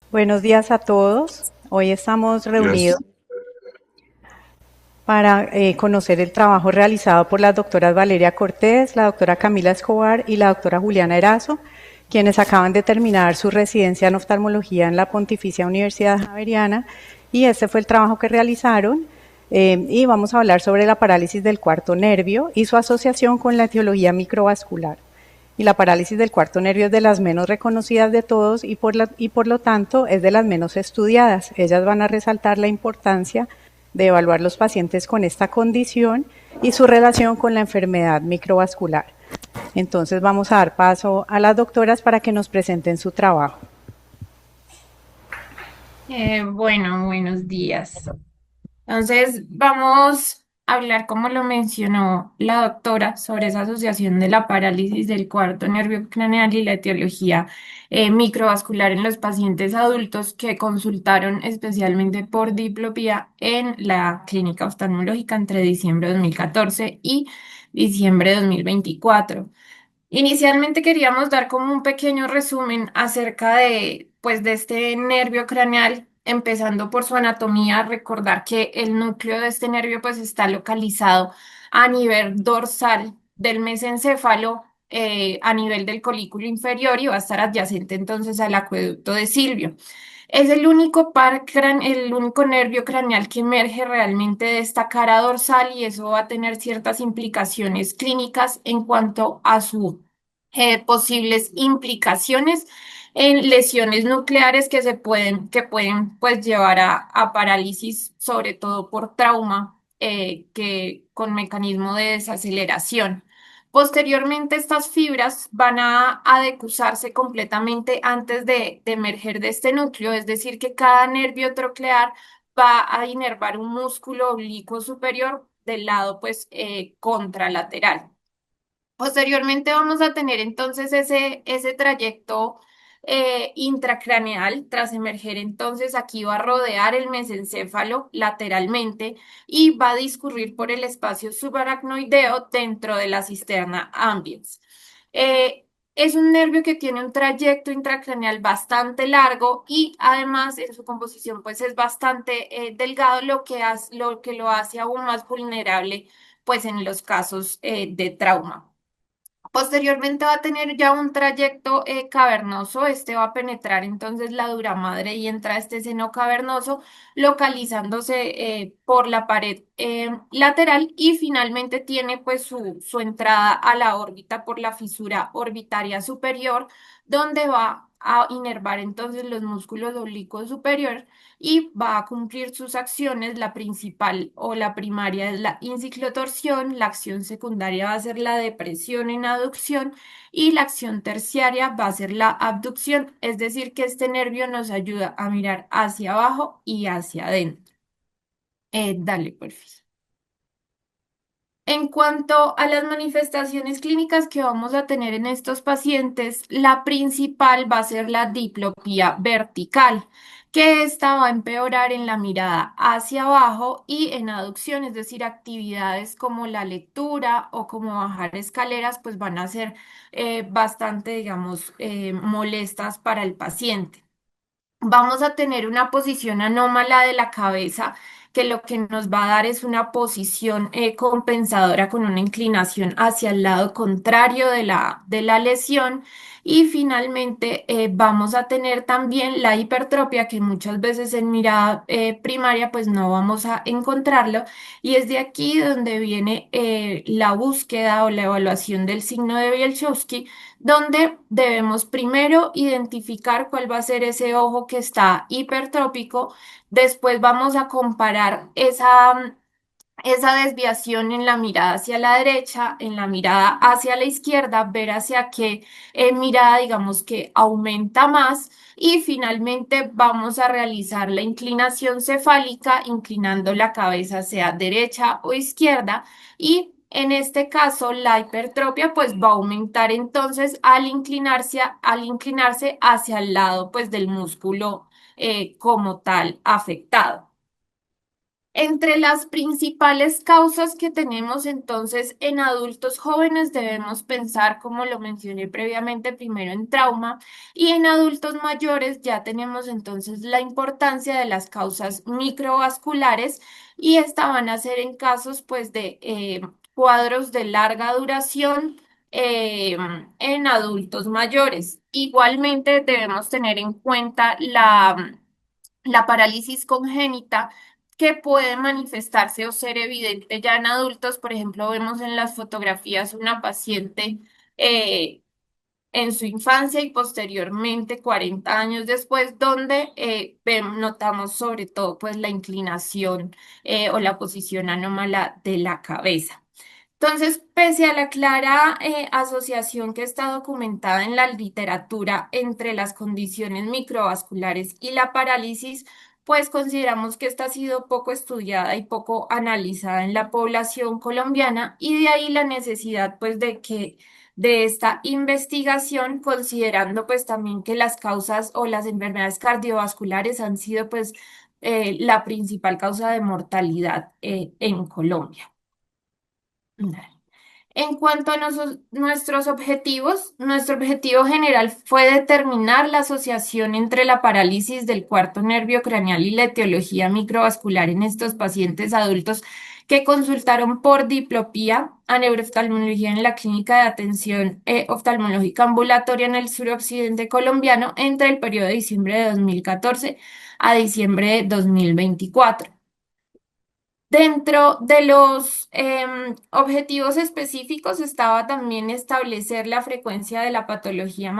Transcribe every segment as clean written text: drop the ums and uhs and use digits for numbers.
Buenos días a todos. Hoy estamos reunidos Gracias. para conocer el trabajo realizado por las doctoras Valeria Cortés, la doctora Camila Escobar y la doctora Juliana Erazo, quienes acaban de terminar su residencia en oftalmología en la Pontificia Universidad Javeriana, y este fue el trabajo que realizaron. Y vamos a hablar sobre la parálisis del cuarto nervio y su asociación con la etiología microvascular. Y la parálisis del cuarto nervio es de las menos reconocidas de todos y por lo tanto es de las menos estudiadas. Ellas van a resaltar la importancia de evaluar los pacientes con esta condición y su relación con la enfermedad microvascular. Entonces vamos a dar paso a las doctoras para que nos presenten su trabajo. Bueno, buenos días. Entonces, vamos a hablar, como lo mencionó la doctora, sobre esa asociación de la parálisis del cuarto nervio craneal y la etiología microvascular en los pacientes adultos que consultaron especialmente por diplopía en la clínica oftalmológica entre diciembre de 2014 y diciembre de 2024. Inicialmente queríamos dar como un pequeño resumen acerca de este nervio craneal, empezando por su anatomía, recordar que el núcleo de este nervio pues está localizado a nivel dorsal del mesencéfalo, a nivel del colículo inferior y va a estar adyacente entonces al acueducto de Silvio. Es el único nervio craneal que emerge realmente de esta cara dorsal y eso va a tener ciertas implicaciones clínicas en cuanto a su posibles implicaciones en lesiones nucleares que pueden pues llevar a parálisis, sobre todo por trauma, que con mecanismo de desaceleración. Posteriormente, estas fibras van a decusarse completamente antes de emerger de este núcleo, es decir, que cada nervio troclear va a inervar un músculo oblicuo superior del lado pues contralateral. Posteriormente vamos a tener entonces ese trayecto intracraneal. Tras emerger entonces aquí va a rodear el mesencéfalo lateralmente y va a discurrir por el espacio subaracnoideo dentro de la cisterna ambiens. Es un nervio que tiene un trayecto intracraneal bastante largo y además en su composición pues es bastante delgado, lo que lo hace aún más vulnerable pues en los casos de trauma. Posteriormente va a tener ya un trayecto cavernoso, este va a penetrar entonces la dura madre y entra a este seno cavernoso, localizándose por la pared lateral y finalmente tiene pues su entrada a la órbita por la fisura orbitaria superior, donde va a inervar entonces los músculos oblicuos superior y va a cumplir sus acciones. La principal o la primaria es la inciclotorsión, la acción secundaria va a ser la depresión en aducción y la acción terciaria va a ser la abducción, es decir, que este nervio nos ayuda a mirar hacia abajo y hacia adentro. Dale, porfis. En cuanto a las manifestaciones clínicas que vamos a tener en estos pacientes, la principal va a ser la diplopía vertical, que esta va a empeorar en la mirada hacia abajo y en aducción, es decir, actividades como la lectura o como bajar escaleras, pues van a ser bastante, digamos, molestas para el paciente. Vamos a tener una posición anómala de la cabeza que lo que nos va a dar es una posición compensadora con una inclinación hacia el lado contrario de la lesión. Y finalmente vamos a tener también la hipertrofia que muchas veces en mirada primaria pues no vamos a encontrarlo. Y es de aquí donde viene la búsqueda o la evaluación del signo de Bielchowski, donde debemos primero identificar cuál va a ser ese ojo que está hipertrópico. Después vamos a comparar esa desviación en la mirada hacia la derecha, en la mirada hacia la izquierda, ver hacia qué mirada, digamos que aumenta más. Y finalmente vamos a realizar la inclinación cefálica, inclinando la cabeza hacia derecha o izquierda. Y en este caso, la hipertropia pues va a aumentar entonces al inclinarse hacia el lado pues del músculo como tal afectado. Entre las principales causas que tenemos entonces en adultos jóvenes debemos pensar, como lo mencioné previamente, primero en trauma y en adultos mayores ya tenemos entonces la importancia de las causas microvasculares y esta van a ser en casos pues de cuadros de larga duración eh, en adultos mayores. Igualmente debemos tener en cuenta la parálisis congénita que puede manifestarse o ser evidente ya en adultos. Por ejemplo, vemos en las fotografías una paciente eh, en su infancia y posteriormente 40 años después, donde notamos sobre todo pues la inclinación o la posición anómala de la cabeza. Entonces, pese a la clara asociación que está documentada en la literatura entre las condiciones microvasculares y la parálisis, pues consideramos que esta ha sido poco estudiada y poco analizada en la población colombiana y de ahí la necesidad pues de esta investigación, considerando pues también que las causas o las enfermedades cardiovasculares han sido pues la principal causa de mortalidad en Colombia. En cuanto a nuestros objetivos, nuestro objetivo general fue determinar la asociación entre la parálisis del cuarto nervio craneal y la etiología microvascular en estos pacientes adultos que consultaron por diplopía a neurooftalmología en la Clínica de Atención Oftalmológica Ambulatoria en el suroccidente colombiano entre el periodo de diciembre de 2014 a diciembre de 2024. Dentro de los objetivos específicos estaba también establecer la frecuencia de la patología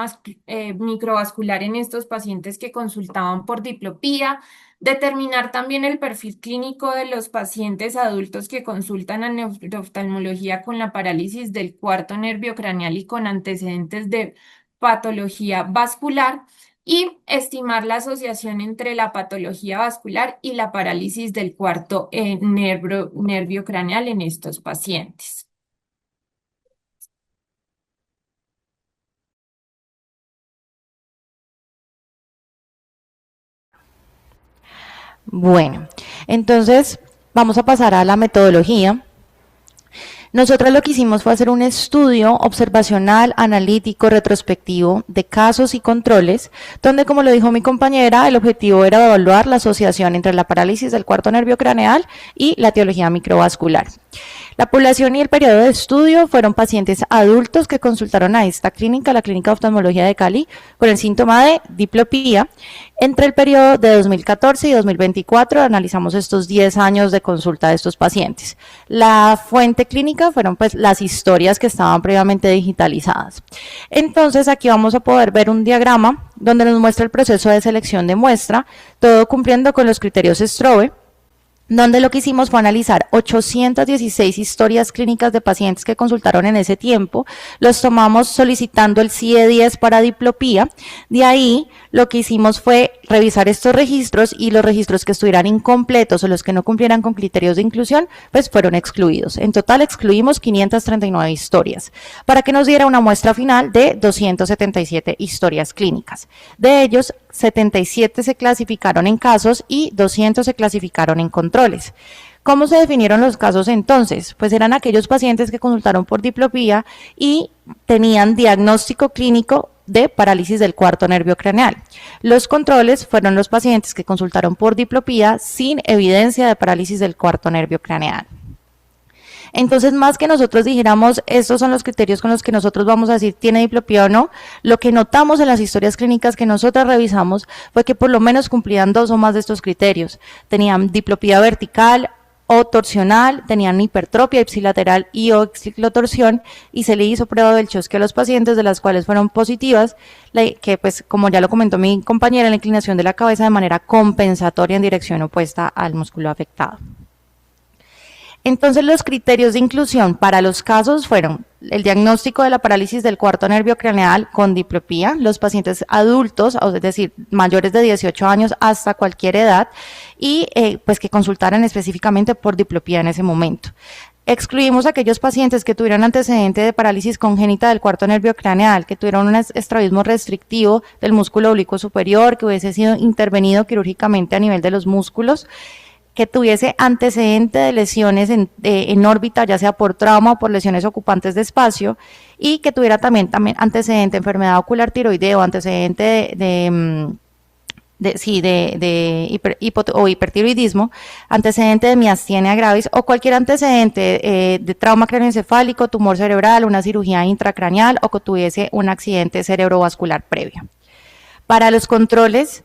microvascular en estos pacientes que consultaban por diplopía, determinar también el perfil clínico de los pacientes adultos que consultan a neurooftalmología con la parálisis del cuarto nervio craneal y con antecedentes de patología vascular y estimar la asociación entre la patología vascular y la parálisis del cuarto nervio craneal en estos pacientes. Bueno, entonces vamos a pasar a la metodología. Nosotros lo que hicimos fue hacer un estudio observacional, analítico, retrospectivo de casos y controles, donde, como lo dijo mi compañera, el objetivo era evaluar la asociación entre la parálisis del cuarto nervio craneal y la etiología microvascular. La población y el periodo de estudio fueron pacientes adultos que consultaron a esta clínica, la Clínica de Oftalmología de Cali, con el síntoma de diplopía. Entre el periodo de 2014 y 2024 analizamos estos 10 años de consulta de estos pacientes. La fuente clínica fueron pues las historias que estaban previamente digitalizadas. Entonces aquí vamos a poder ver un diagrama donde nos muestra el proceso de selección de muestra, todo cumpliendo con los criterios Strobe, donde lo que hicimos fue analizar 816 historias clínicas de pacientes que consultaron en ese tiempo, los tomamos solicitando el CIE-10 para diplopía, de ahí lo que hicimos fue revisar estos registros y los registros que estuvieran incompletos o los que no cumplieran con criterios de inclusión, pues fueron excluidos. En total excluimos 539 historias, para que nos diera una muestra final de 277 historias clínicas. De ellos, 77 se clasificaron en casos y 200 se clasificaron en controles. ¿Cómo se definieron los casos entonces? Pues eran aquellos pacientes que consultaron por diplopía y tenían diagnóstico clínico de parálisis del cuarto nervio craneal. Los controles fueron los pacientes que consultaron por diplopía sin evidencia de parálisis del cuarto nervio craneal. Entonces, más que nosotros dijéramos, estos son los criterios con los que nosotros vamos a decir tiene diplopía o no, lo que notamos en las historias clínicas que nosotros revisamos fue que por lo menos cumplían 2 o más de estos criterios. Tenían diplopía vertical o torsional, tenían hipertropia ipsilateral y o ciclotorsión, y se le hizo prueba del Chomsky a los pacientes, de las cuales fueron positivas, que pues como ya lo comentó mi compañera, la inclinación de la cabeza de manera compensatoria en dirección opuesta al músculo afectado. Entonces, los criterios de inclusión para los casos fueron el diagnóstico de la parálisis del cuarto nervio craneal con diplopía, los pacientes adultos, es decir, mayores de 18 años hasta cualquier edad, y pues que consultaran específicamente por diplopía en ese momento. Excluimos a aquellos pacientes que tuvieran antecedente de parálisis congénita del cuarto nervio craneal, que tuvieron un estrabismo restrictivo del músculo oblicuo superior, que hubiese sido intervenido quirúrgicamente a nivel de los músculos. que tuviese antecedente de lesiones en órbita, ya sea por trauma o por lesiones ocupantes de espacio, y que tuviera también antecedente de enfermedad ocular tiroidea o antecedente o hipertiroidismo, antecedente de miastenia gravis o cualquier antecedente de trauma craneoencefálico, tumor cerebral, una cirugía intracraneal o que tuviese un accidente cerebrovascular previo. Para los controles,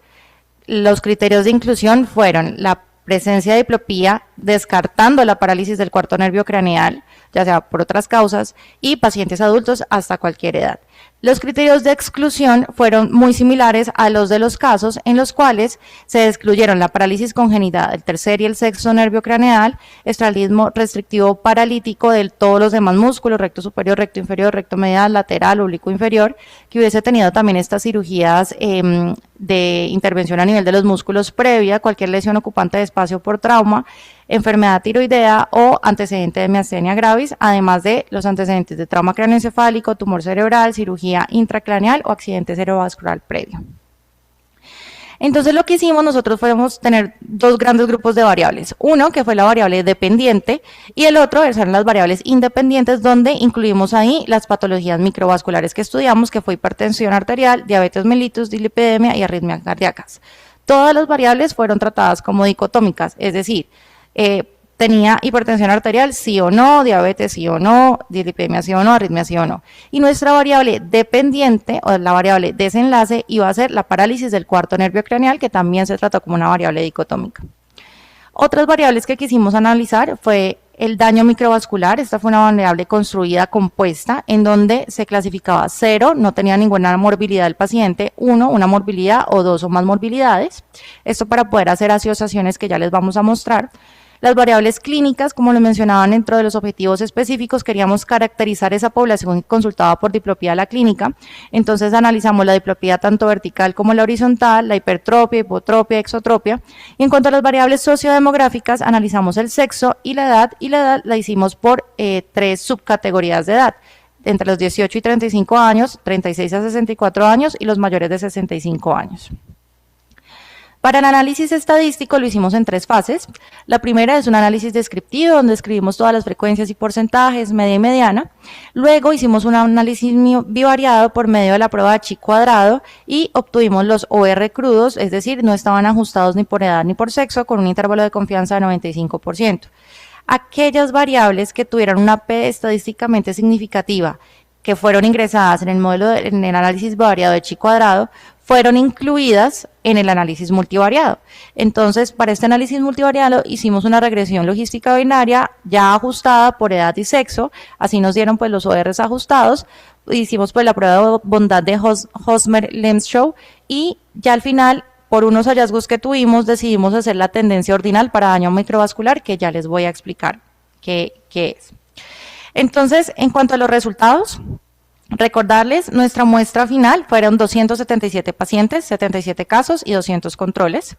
los criterios de inclusión fueron la presencia de diplopía, descartando la parálisis del cuarto nervio craneal, ya sea por otras causas, y pacientes adultos hasta cualquier edad. Los criterios de exclusión fueron muy similares a los de los casos en los cuales se excluyeron la parálisis congénita del tercer y el sexto nervio craneal, estrabismo restrictivo paralítico de todos los demás músculos, recto superior, recto inferior, recto medial, lateral, oblicuo inferior, que hubiese tenido también estas cirugías de intervención a nivel de los músculos previa, cualquier lesión ocupante de espacio por trauma, enfermedad tiroidea o antecedente de miastenia gravis, además de los antecedentes de trauma craneoencefálico, tumor cerebral, cirugía intracraneal o accidente cerebrovascular previo. Entonces lo que hicimos nosotros fue tener dos grandes grupos de variables, uno que fue la variable dependiente y el otro eran las variables independientes, donde incluimos ahí las patologías microvasculares que estudiamos, que fue hipertensión arterial, diabetes mellitus, dislipidemia y arritmias cardíacas. Todas las variables fueron tratadas como dicotómicas, es decir, tenía hipertensión arterial, sí o no, diabetes, sí o no, dislipidemia, sí o no, arritmia, sí o no. Y nuestra variable dependiente, o la variable desenlace, iba a ser la parálisis del cuarto nervio craneal, que también se trató como una variable dicotómica. Otras variables que quisimos analizar fue el daño microvascular. Esta fue una variable construida compuesta, en donde se clasificaba 0, no tenía ninguna morbilidad del paciente, 1, una morbilidad o 2 o más morbilidades. Esto para poder hacer asociaciones que ya les vamos a mostrar. Las variables clínicas, como lo mencionaban dentro de los objetivos específicos, queríamos caracterizar esa población consultada por diplopía a la clínica. Entonces analizamos la diplopía tanto vertical como la horizontal, la hipertropia, hipotropia, exotropia. Y en cuanto a las variables sociodemográficas, analizamos el sexo y la edad la hicimos por 3 subcategorías de edad, entre los 18 y 35 años, 36 a 64 años y los mayores de 65 años. Para el análisis estadístico lo hicimos en 3 fases. La primera es un análisis descriptivo, donde escribimos todas las frecuencias y porcentajes, media y mediana. Luego hicimos un análisis bivariado por medio de la prueba de chi cuadrado y obtuvimos los OR crudos, es decir, no estaban ajustados ni por edad ni por sexo, con un intervalo de confianza de 95%. Aquellas variables que tuvieran una P estadísticamente significativa, que fueron ingresadas en el modelo, en el análisis bivariado de chi cuadrado, fueron incluidas en el análisis multivariado. Entonces, para este análisis multivariado hicimos una regresión logística binaria ya ajustada por edad y sexo, así nos dieron pues los ORs ajustados, hicimos pues la prueba de bondad de Hosmer-Lemshow y ya al final, por unos hallazgos que tuvimos, decidimos hacer la tendencia ordinal para daño microvascular, que ya les voy a explicar qué es. Entonces, en cuanto a los resultados, recordarles, nuestra muestra final fueron 277 pacientes, 77 casos y 200 controles.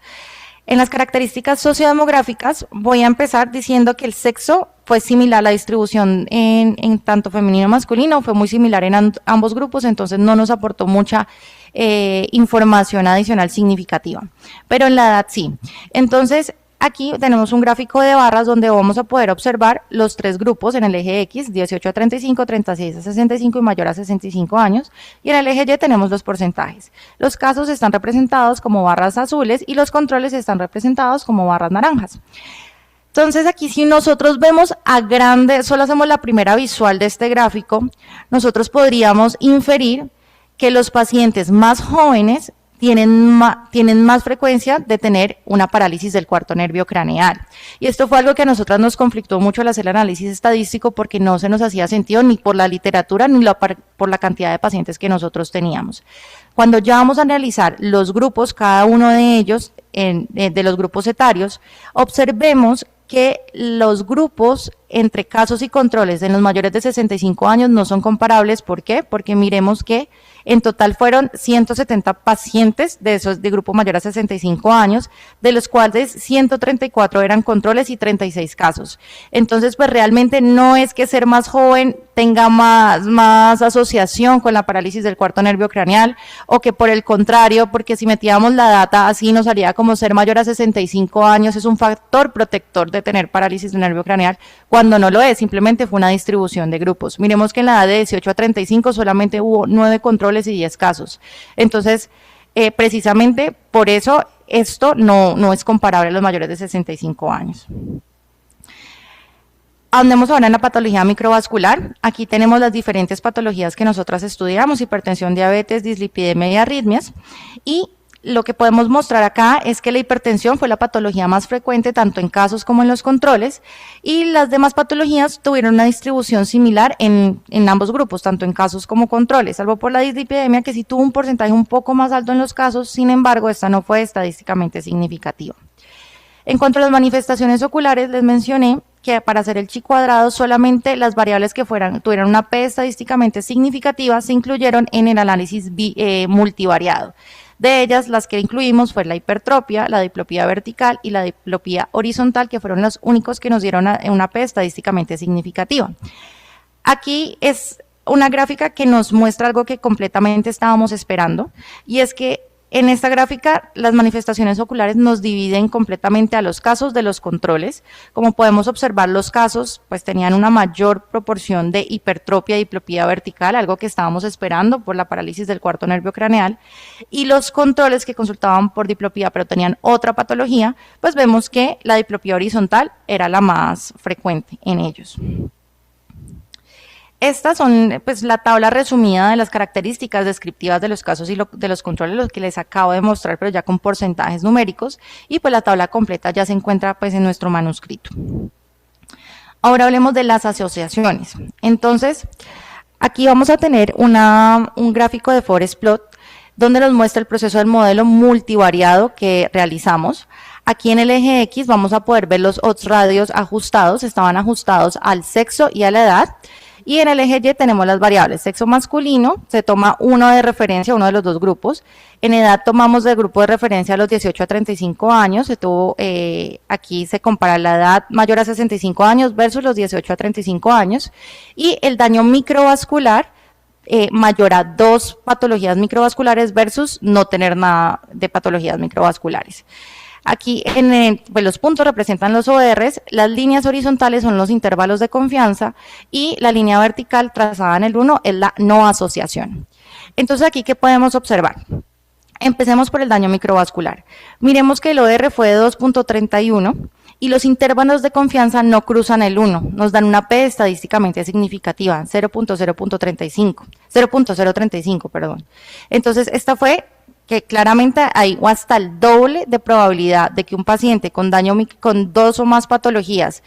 En las características sociodemográficas voy a empezar diciendo que el sexo fue similar a la distribución en tanto femenino y masculino, fue muy similar en ambos grupos, entonces no nos aportó mucha información adicional significativa, pero en la edad sí. Entonces, aquí tenemos un gráfico de barras donde vamos a poder observar los 3 grupos en el eje X, 18 a 35, 36 a 65 y mayor a 65 años, y en el eje Y tenemos los porcentajes. Los casos están representados como barras azules y los controles están representados como barras naranjas. Entonces aquí si nosotros vemos a grande, solo hacemos la primera visual de este gráfico, nosotros podríamos inferir que los pacientes más jóvenes tienen más frecuencia de tener una parálisis del cuarto nervio craneal. Y esto fue algo que a nosotras nos conflictó mucho al hacer el análisis estadístico porque no se nos hacía sentido ni por la literatura ni por la cantidad de pacientes que nosotros teníamos. Cuando ya vamos a analizar los grupos, cada uno de ellos, de los grupos etarios, observemos que los grupos entre casos y controles en los mayores de 65 años no son comparables. ¿Por qué? Porque miremos que en total fueron 170 pacientes de esos de grupo mayor a 65 años, de los cuales 134 eran controles y 36 casos. Entonces, pues realmente no es que ser más joven tenga más asociación con la parálisis del cuarto nervio craneal, o que por el contrario, porque si metíamos la data así nos haría como ser mayor a 65 años es un factor protector de tener parálisis del nervio craneal, cuando no lo es, simplemente fue una distribución de grupos. Miremos que en la edad de 18 a 35 solamente hubo 9 controles y 10 casos. Entonces, precisamente por eso esto no es comparable a los mayores de 65 años. Andemos ahora en la patología microvascular. Aquí tenemos las diferentes patologías que nosotras estudiamos: hipertensión, diabetes, dislipidemia y arritmias. Y lo que podemos mostrar acá es que la hipertensión fue la patología más frecuente tanto en casos como en los controles, y las demás patologías tuvieron una distribución similar en ambos grupos, tanto en casos como controles, salvo por la dislipidemia, que sí tuvo un porcentaje un poco más alto en los casos. Sin embargo, esta no fue estadísticamente significativa. En cuanto a las manifestaciones oculares, les mencioné que para hacer el chi cuadrado solamente las variables que tuvieran una P estadísticamente significativa se incluyeron en el análisis multivariado. De ellas, las que incluimos fue la hipertropia, la diplopía vertical y la diplopía horizontal, que fueron los únicos que nos dieron una P estadísticamente significativa. Aquí es una gráfica que nos muestra algo que completamente estábamos esperando, y es que en esta gráfica las manifestaciones oculares nos dividen completamente a los casos de los controles. Como podemos observar, los casos pues tenían una mayor proporción de hipertropia y diplopía vertical, algo que estábamos esperando por la parálisis del cuarto nervio craneal, y los controles que consultaban por diplopía pero tenían otra patología, pues vemos que la diplopía horizontal era la más frecuente en ellos. Estas son pues la tabla resumida de las características descriptivas de los casos y de los controles, los que les acabo de mostrar, pero ya con porcentajes numéricos, y pues la tabla completa ya se encuentra pues en nuestro manuscrito. Ahora hablemos de las asociaciones. Entonces, aquí vamos a tener un gráfico de forest plot donde nos muestra el proceso del modelo multivariado que realizamos. Aquí en el eje X vamos a poder ver los odds radios ajustados, estaban ajustados al sexo y a la edad. Y en el eje Y tenemos las variables. Sexo masculino, se toma uno de referencia, uno de los dos grupos. En edad tomamos del grupo de referencia a los 18 a 35 años. Aquí se compara la edad mayor a 65 años versus los 18 a 35 años. Y el daño microvascular, mayor a 2 patologías microvasculares versus no tener nada de patologías microvasculares. Aquí pues los puntos representan los ORs, las líneas horizontales son los intervalos de confianza y la línea vertical trazada en el 1 es la no asociación. Entonces, aquí, ¿qué podemos observar? Empecemos por el daño microvascular. Miremos que el OR fue de 2.31 y los intervalos de confianza no cruzan el 1, nos dan una P estadísticamente significativa, 0.035, perdón. Entonces, esta fue que claramente hay hasta el doble de probabilidad de que un paciente con con 2 o más patologías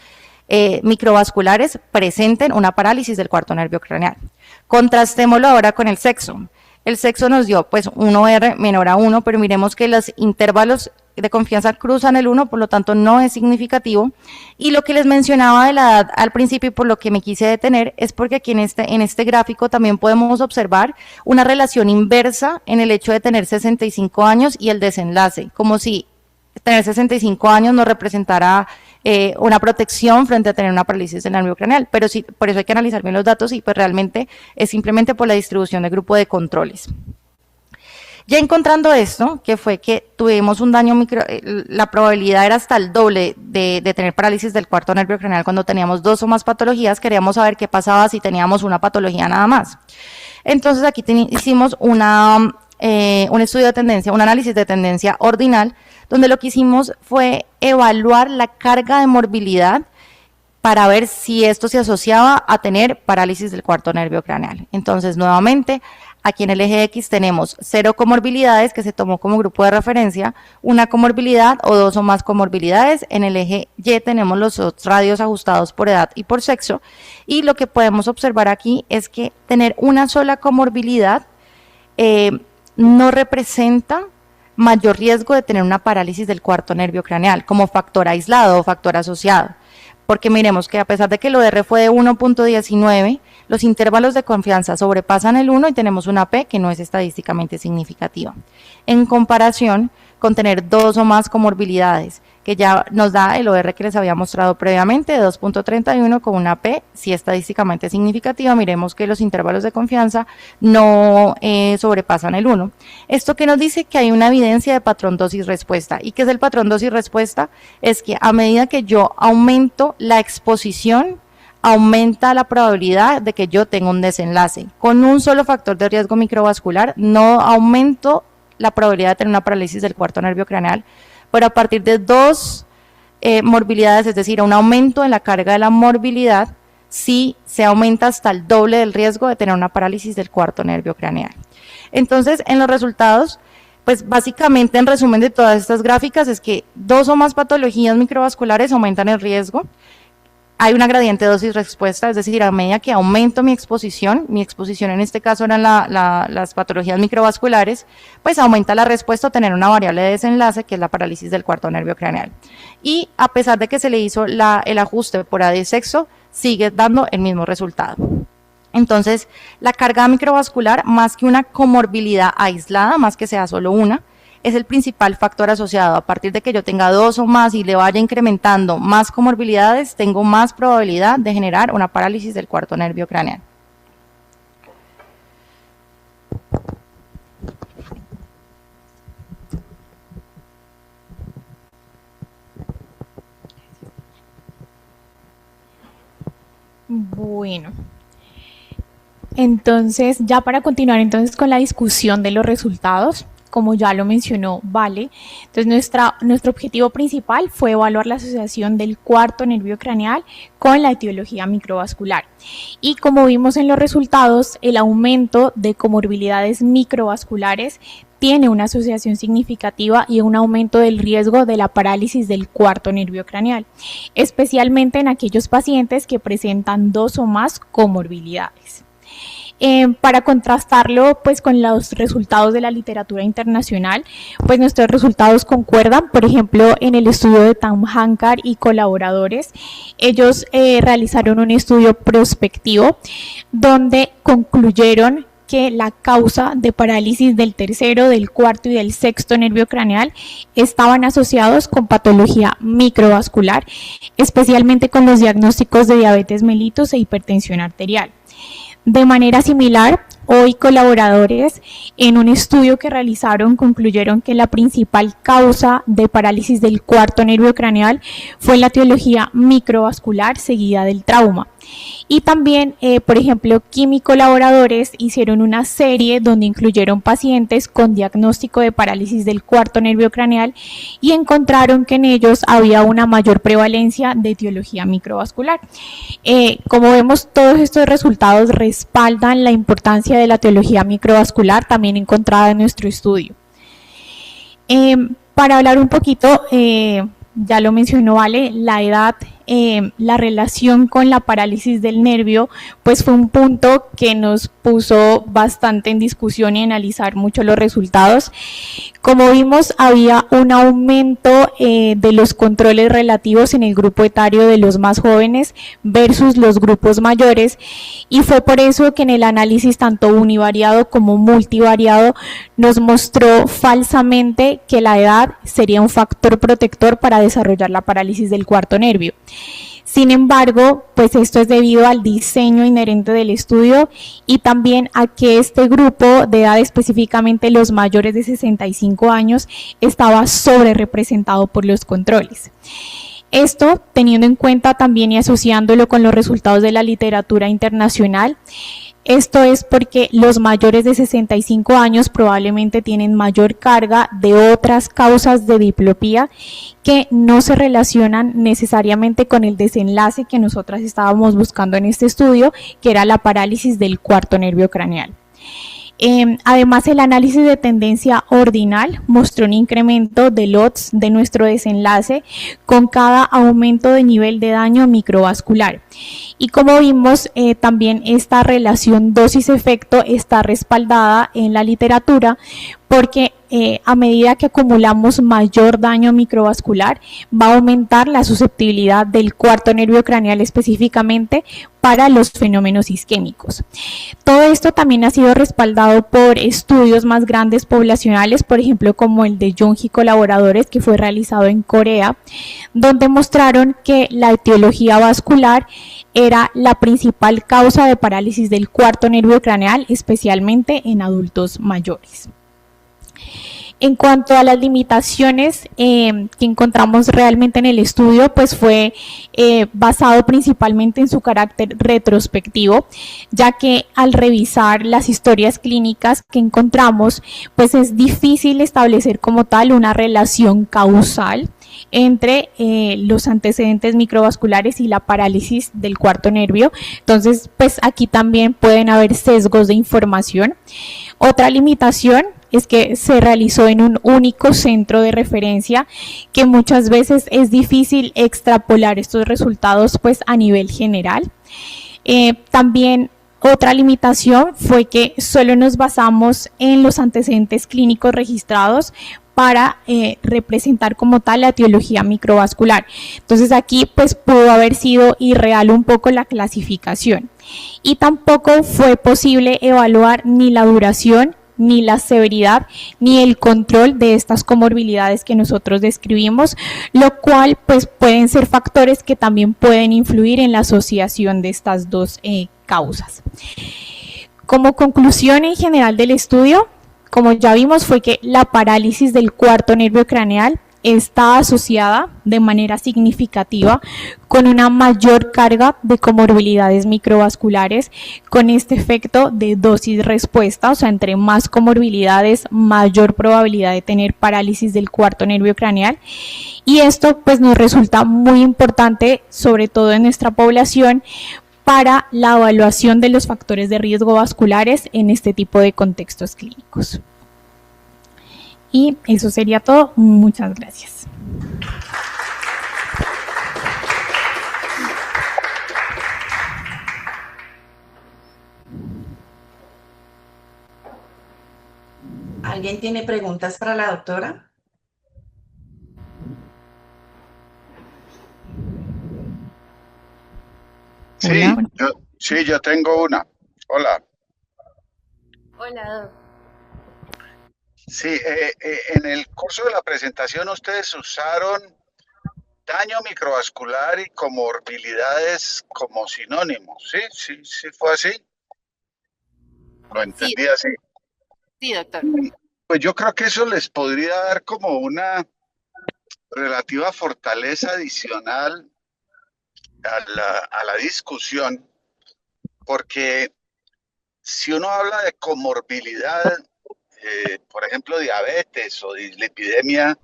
microvasculares presenten una parálisis del cuarto nervio craneal. Contrastémoslo ahora con el sexo. El sexo nos dio pues un OR menor a 1, pero miremos que los intervalos de confianza cruzan el 1, por lo tanto no es significativo. Y lo que les mencionaba de la edad al principio y por lo que me quise detener es porque aquí en este gráfico también podemos observar una relación inversa en el hecho de tener 65 años y el desenlace, como si tener 65 años nos representara una protección frente a tener una parálisis del nervio craneal, pero sí, por eso hay que analizar bien los datos y pues realmente es simplemente por la distribución de grupo de controles. Ya encontrando esto, que fue que tuvimos un daño la probabilidad era hasta el doble de tener parálisis del cuarto nervio craneal cuando teníamos 2 o más patologías, queríamos saber qué pasaba si teníamos una patología nada más. Entonces aquí hicimos un estudio de tendencia, un análisis de tendencia ordinal, donde lo que hicimos fue evaluar la carga de morbilidad para ver si esto se asociaba a tener parálisis del cuarto nervio craneal. Entonces, nuevamente, aquí en el eje X tenemos 0 comorbilidades que se tomó como grupo de referencia, una comorbilidad o 2 o más comorbilidades. En el eje Y tenemos los radios ajustados por edad y por sexo, y lo que podemos observar aquí es que tener una sola comorbilidad no representa mayor riesgo de tener una parálisis del cuarto nervio craneal como factor aislado o factor asociado. porque miremos que a pesar de que el OR fue de 1.19, los intervalos de confianza sobrepasan el 1 y tenemos una P que no es estadísticamente significativa. En comparación con tener 2 o más comorbilidades, que ya nos da el OR que les había mostrado previamente de 2.31 con una P, sí estadísticamente significativa. Miremos que los intervalos de confianza no sobrepasan el 1. Esto que nos dice que hay una evidencia de patrón dosis-respuesta. ¿Y qué es el patrón dosis-respuesta? Es que a medida que yo aumento la exposición, aumenta la probabilidad de que yo tenga un desenlace. Con un solo factor de riesgo microvascular no aumento la probabilidad de tener una parálisis del cuarto nervio craneal, pero a partir de 2 morbilidades, es decir, un aumento en la carga de la morbilidad, sí se aumenta hasta el doble del riesgo de tener una parálisis del cuarto nervio craneal. Entonces, en los resultados, pues básicamente en resumen de todas estas gráficas es que 2 o más patologías microvasculares aumentan el riesgo. Hay una gradiente dosis-respuesta, es decir, a medida que aumento mi exposición en este caso eran las patologías microvasculares, pues aumenta la respuesta a tener una variable de desenlace, que es la parálisis del cuarto nervio craneal. Y a pesar de que se le hizo el ajuste por edad y sexo, sigue dando el mismo resultado. Entonces, la carga microvascular, más que una comorbilidad aislada, más que sea solo una, es el principal factor asociado. A partir de que yo tenga 2 o más y le vaya incrementando más comorbilidades, tengo más probabilidad de generar una parálisis del cuarto nervio craneal. Bueno, entonces ya para continuar entonces con la discusión de los resultados, como ya lo mencionó Vale, entonces nuestro objetivo principal fue evaluar la asociación del cuarto nervio craneal con la etiología microvascular. Y como vimos en los resultados, el aumento de comorbilidades microvasculares tiene una asociación significativa y un aumento del riesgo de la parálisis del cuarto nervio craneal, especialmente en aquellos pacientes que presentan 2 o más comorbilidades. Para contrastarlo pues con los resultados de la literatura internacional, pues nuestros resultados concuerdan. Por ejemplo, en el estudio de Tam Hankar y colaboradores, ellos realizaron un estudio prospectivo donde concluyeron que la causa de parálisis del tercero, del cuarto y del sexto nervio craneal estaban asociados con patología microvascular, especialmente con los diagnósticos de diabetes mellitus e hipertensión arterial. De manera similar, hoy colaboradores en un estudio que realizaron concluyeron que la principal causa de parálisis del cuarto nervio craneal fue la etiología microvascular seguida del trauma. Y también, por ejemplo, Kim y colaboradores hicieron una serie donde incluyeron pacientes con diagnóstico de parálisis del cuarto nervio craneal y encontraron que en ellos había una mayor prevalencia de etiología microvascular. Como vemos, todos estos resultados respaldan la importancia de la etiología microvascular también encontrada en nuestro estudio. Para hablar un poquito, ya lo mencionó Vale, la edad, la relación con la parálisis del nervio, pues fue un punto que nos puso bastante en discusión y analizar mucho los resultados. Como vimos, había un aumento de los controles relativos en el grupo etario de los más jóvenes versus los grupos mayores, y fue por eso que en el análisis tanto univariado como multivariado nos mostró falsamente que la edad sería un factor protector para desarrollar la parálisis del cuarto nervio. Sin embargo, pues esto es debido al diseño inherente del estudio y también a que este grupo de edad, específicamente los mayores de 65 años, estaba sobre representado por los controles. Esto teniendo en cuenta también y asociándolo con los resultados de la literatura internacional. Esto es porque los mayores de 65 años probablemente tienen mayor carga de otras causas de diplopía que no se relacionan necesariamente con el desenlace que nosotras estábamos buscando en este estudio, que era la parálisis del cuarto nervio craneal. Además, el análisis de tendencia ordinal mostró un incremento del odds de nuestro desenlace con cada aumento de nivel de daño microvascular. Y como vimos, también esta relación dosis-efecto está respaldada en la literatura porque a medida que acumulamos mayor daño microvascular, va a aumentar la susceptibilidad del cuarto nervio craneal específicamente para los fenómenos isquémicos. Todo esto también ha sido respaldado por estudios más grandes poblacionales, por ejemplo, como el de Jung y colaboradores, que fue realizado en Corea, donde mostraron que la etiología vascular era la principal causa de parálisis del cuarto nervio craneal, especialmente en adultos mayores. En cuanto a las limitaciones que encontramos realmente en el estudio, pues fue basado principalmente en su carácter retrospectivo, ya que al revisar las historias clínicas que encontramos, pues es difícil establecer como tal una relación causal entre los antecedentes microvasculares y la parálisis del cuarto nervio. Entonces, pues aquí también pueden haber sesgos de información. Otra limitación es que se realizó en un único centro de referencia, que muchas veces es difícil extrapolar estos resultados pues a nivel general. También otra limitación fue que solo nos basamos en los antecedentes clínicos registrados para representar como tal la etiología microvascular. Entonces aquí pues pudo haber sido irreal un poco la clasificación, y tampoco fue posible evaluar ni la duración, ni la severidad, ni el control de estas comorbilidades que nosotros describimos, lo cual pues pueden ser factores que también pueden influir en la asociación de estas dos causas. Como conclusión en general del estudio, como ya vimos, fue que la parálisis del cuarto nervio craneal está asociada de manera significativa con una mayor carga de comorbilidades microvasculares, con este efecto de dosis-respuesta, o sea, entre más comorbilidades, mayor probabilidad de tener parálisis del cuarto nervio craneal. Y esto pues nos resulta muy importante, sobre todo en nuestra población, para la evaluación de los factores de riesgo vasculares en este tipo de contextos clínicos. Y eso sería todo. Muchas gracias. ¿Alguien tiene preguntas para la doctora? Yo tengo una. Hola. Hola, Doc. Sí, en el curso de la presentación ustedes usaron daño microvascular y comorbilidades como sinónimos, ¿sí? ¿Sí fue así? Lo entendí así. Sí, doctor. Pues yo creo que eso les podría dar como una relativa fortaleza adicional a la discusión, porque si uno habla de comorbilidad, por ejemplo, diabetes o dislipidemia,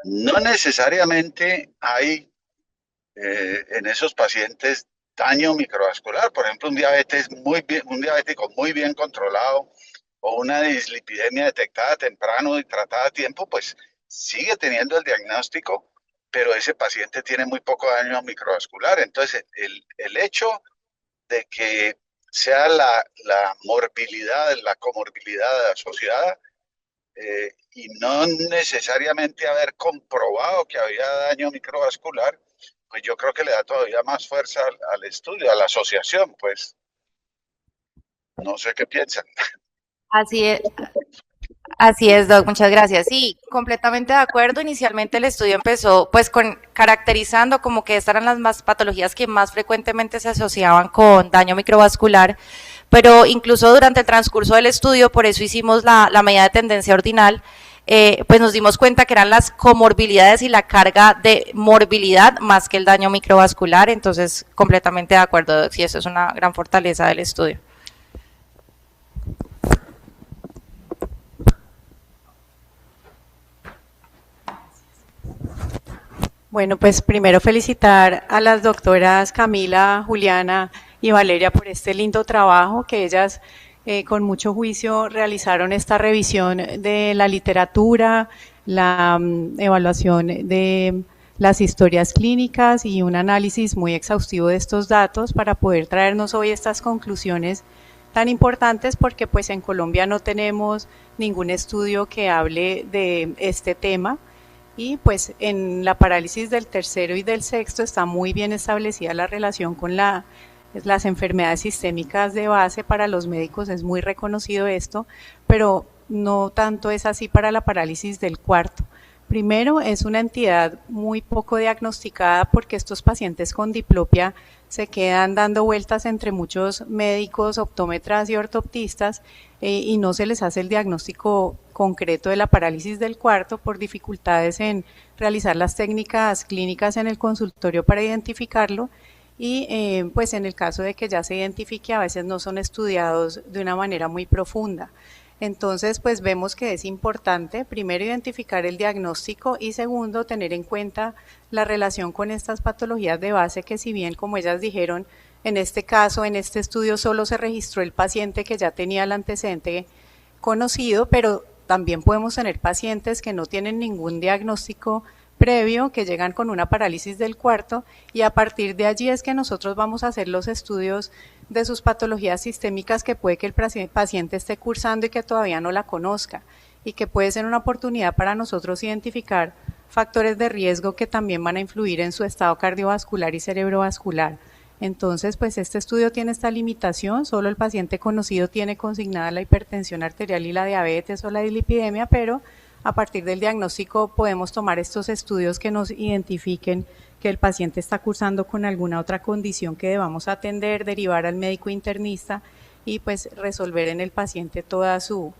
no necesariamente hay en esos pacientes daño microvascular. Por ejemplo, un diabético muy bien controlado o una dislipidemia detectada temprano y tratada a tiempo, pues sigue teniendo el diagnóstico, pero ese paciente tiene muy poco daño microvascular. Entonces, el hecho de que sea la morbilidad, la comorbilidad asociada, y no necesariamente haber comprobado que había daño microvascular, pues yo creo que le da todavía más fuerza al estudio, a la asociación, pues. No sé qué piensan. Así es, Doc, muchas gracias. Sí, completamente de acuerdo. Inicialmente el estudio empezó pues caracterizando como que estas eran las patologías que más frecuentemente se asociaban con daño microvascular, pero incluso durante el transcurso del estudio, por eso hicimos la medida de tendencia ordinal, pues nos dimos cuenta que eran las comorbilidades y la carga de morbilidad más que el daño microvascular. Entonces, completamente de acuerdo, Doc, y eso es una gran fortaleza del estudio. Bueno, pues primero felicitar a las doctoras Camila, Juliana y Valeria por este lindo trabajo que ellas con mucho juicio realizaron esta revisión de la literatura, la evaluación de las historias clínicas y un análisis muy exhaustivo de estos datos para poder traernos hoy estas conclusiones tan importantes, porque pues en Colombia no tenemos ningún estudio que hable de este tema, y pues en la parálisis del tercero y del sexto está muy bien establecida la relación con las enfermedades sistémicas de base. Para los médicos es muy reconocido esto, pero no tanto es así para la parálisis del cuarto. Primero, es una entidad muy poco diagnosticada, porque estos pacientes con diplopia se quedan dando vueltas entre muchos médicos, optómetras y ortoptistas, y no se les hace el diagnóstico concreto de la parálisis del cuarto por dificultades en realizar las técnicas clínicas en el consultorio para identificarlo, y pues en el caso de que ya se identifique, a veces no son estudiados de una manera muy profunda. Entonces, pues vemos que es importante, primero, identificar el diagnóstico, y segundo, tener en cuenta la relación con estas patologías de base, que si bien, como ellas dijeron, en este caso, en este estudio solo se registró el paciente que ya tenía el antecedente conocido, pero también podemos tener pacientes que no tienen ningún diagnóstico previo, que llegan con una parálisis del cuarto, y a partir de allí es que nosotros vamos a hacer los estudios de sus patologías sistémicas, que puede que el paciente esté cursando y que todavía no la conozca, y que puede ser una oportunidad para nosotros identificar factores de riesgo que también van a influir en su estado cardiovascular y cerebrovascular. Entonces, pues este estudio tiene esta limitación, solo el paciente conocido tiene consignada la hipertensión arterial y la diabetes o la dislipidemia, pero a partir del diagnóstico podemos tomar estos estudios que nos identifiquen que el paciente está cursando con alguna otra condición que debamos atender, derivar al médico internista y pues resolver en el paciente toda su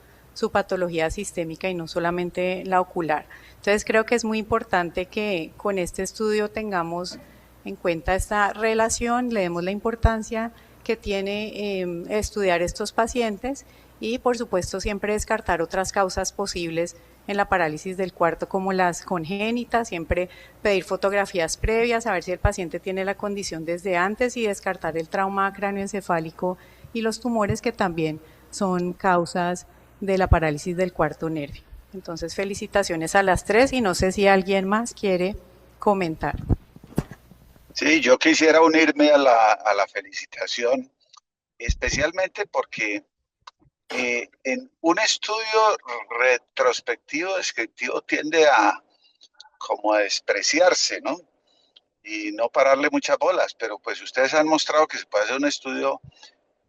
patología sistémica y no solamente la ocular. Entonces creo que es muy importante que con este estudio tengamos en cuenta esta relación, le demos la importancia que tiene estudiar estos pacientes, y por supuesto siempre descartar otras causas posibles en la parálisis del cuarto, como las congénitas, siempre pedir fotografías previas, a ver si el paciente tiene la condición desde antes, y descartar el trauma cráneoencefálico y los tumores, que también son causas de la parálisis del cuarto nervio. Entonces, felicitaciones a las tres, y no sé si alguien más quiere comentar. Sí, yo quisiera unirme a la felicitación, especialmente porque en un estudio retrospectivo, descriptivo, tiende a como a despreciarse, ¿no? Y no pararle muchas bolas, pero pues ustedes han mostrado que se puede hacer un estudio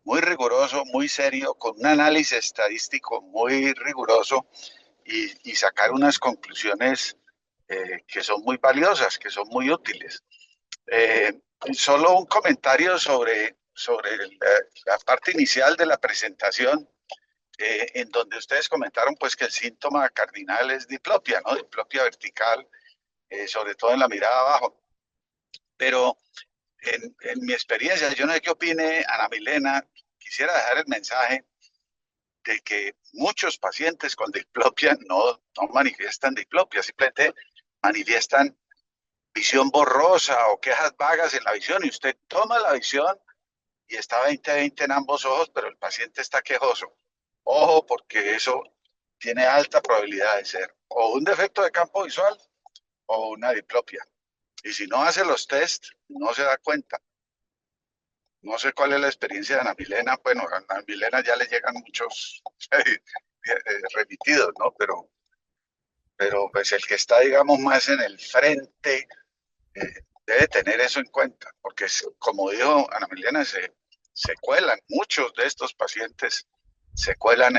muy riguroso, muy serio, con un análisis estadístico muy riguroso, y sacar unas conclusiones que son muy valiosas, que son muy útiles. Solo un comentario sobre la parte inicial de la presentación, en donde ustedes comentaron pues que el síntoma cardinal es diplopia, ¿no? Diplopia vertical, sobre todo en la mirada abajo. Pero en mi experiencia, yo no sé qué opine Ana Milena, quisiera dejar el mensaje de que muchos pacientes con diplopia no manifiestan diplopia, simplemente manifiestan visión borrosa o quejas vagas en la visión, y usted toma la visión y está 20-20 en ambos ojos, pero el paciente está quejoso. Ojo, porque eso tiene alta probabilidad de ser o un defecto de campo visual o una diplopia. Y si no hace los test, no se da cuenta. No sé cuál es la experiencia de Ana Milena. Bueno, a Ana Milena ya le llegan muchos remitidos, ¿no? Pero pues el que está, digamos, más en el frente debe tener eso en cuenta, porque como dijo Ana Milena, se cuelan, muchos de estos pacientes se cuelan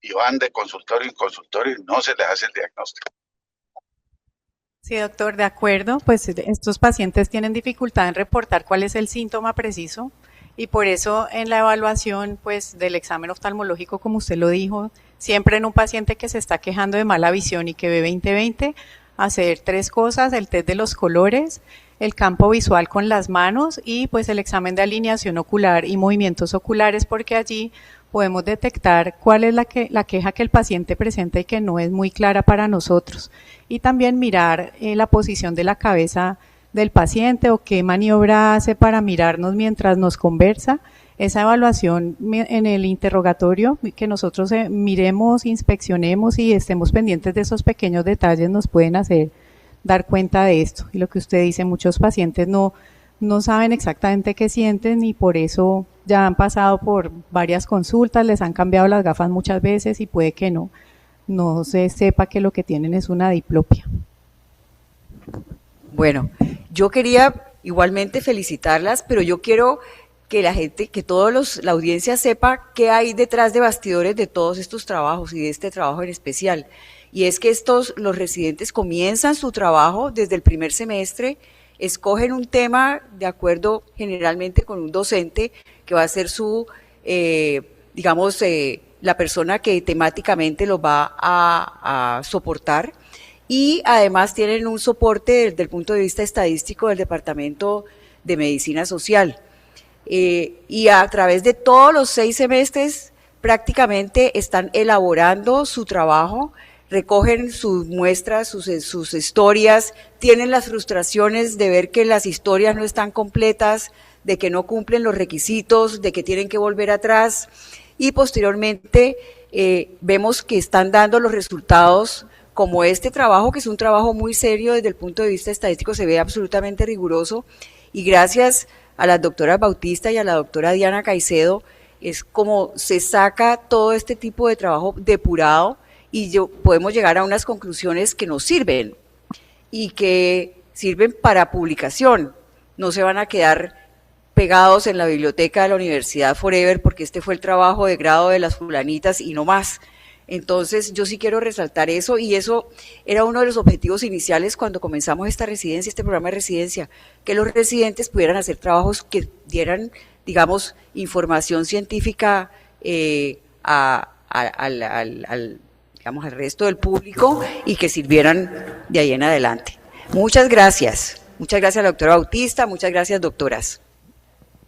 y van de consultorio en consultorio y no se les hace el diagnóstico. Sí, doctor, de acuerdo. Pues estos pacientes tienen dificultad en reportar cuál es el síntoma preciso, y por eso en la evaluación pues del examen oftalmológico, como usted lo dijo, siempre en un paciente que se está quejando de mala visión y que ve 20/20, hacer tres cosas: el test de los colores, el campo visual con las manos, y pues el examen de alineación ocular y movimientos oculares, porque allí podemos detectar cuál es la queja que el paciente presenta y que no es muy clara para nosotros. Y también mirar la posición de la cabeza del paciente, o qué maniobra hace para mirarnos mientras nos conversa. Esa evaluación en el interrogatorio, que nosotros miremos, inspeccionemos y estemos pendientes de esos pequeños detalles, nos pueden hacer dar cuenta de esto. Y lo que usted dice, muchos pacientes no saben exactamente qué sienten y por eso ya han pasado por varias consultas, les han cambiado las gafas muchas veces y puede que no se sepa que lo que tienen es una diplopia. Bueno, yo quería igualmente felicitarlas, pero yo quiero que la gente, que la audiencia sepa qué hay detrás de bastidores de todos estos trabajos y de este trabajo en especial. Y es que los residentes comienzan su trabajo desde el primer semestre, escogen un tema de acuerdo generalmente con un docente que va a ser la persona que temáticamente los va a soportar, y además tienen un soporte desde el punto de vista estadístico del Departamento de Medicina Social. Y a través de todos los 6 semestres prácticamente están elaborando su trabajo, recogen sus muestras, sus historias, tienen las frustraciones de ver que las historias no están completas, de que no cumplen los requisitos, de que tienen que volver atrás, y posteriormente vemos que están dando los resultados como este trabajo, que es un trabajo muy serio desde el punto de vista estadístico, se ve absolutamente riguroso, y gracias a la doctora Bautista y a la doctora Diana Caicedo es como se saca todo este tipo de trabajo depurado, y podemos llegar a unas conclusiones que nos sirven y que sirven para publicación. No se van a quedar pegados en la biblioteca de la universidad forever porque este fue el trabajo de grado de las fulanitas y no más. Entonces yo sí quiero resaltar eso, y eso era uno de los objetivos iniciales cuando comenzamos esta residencia, este programa de residencia, que los residentes pudieran hacer trabajos que dieran, digamos, información científica al resto del público y que sirvieran de ahí en adelante. Muchas gracias a la doctora Bautista, muchas gracias doctoras.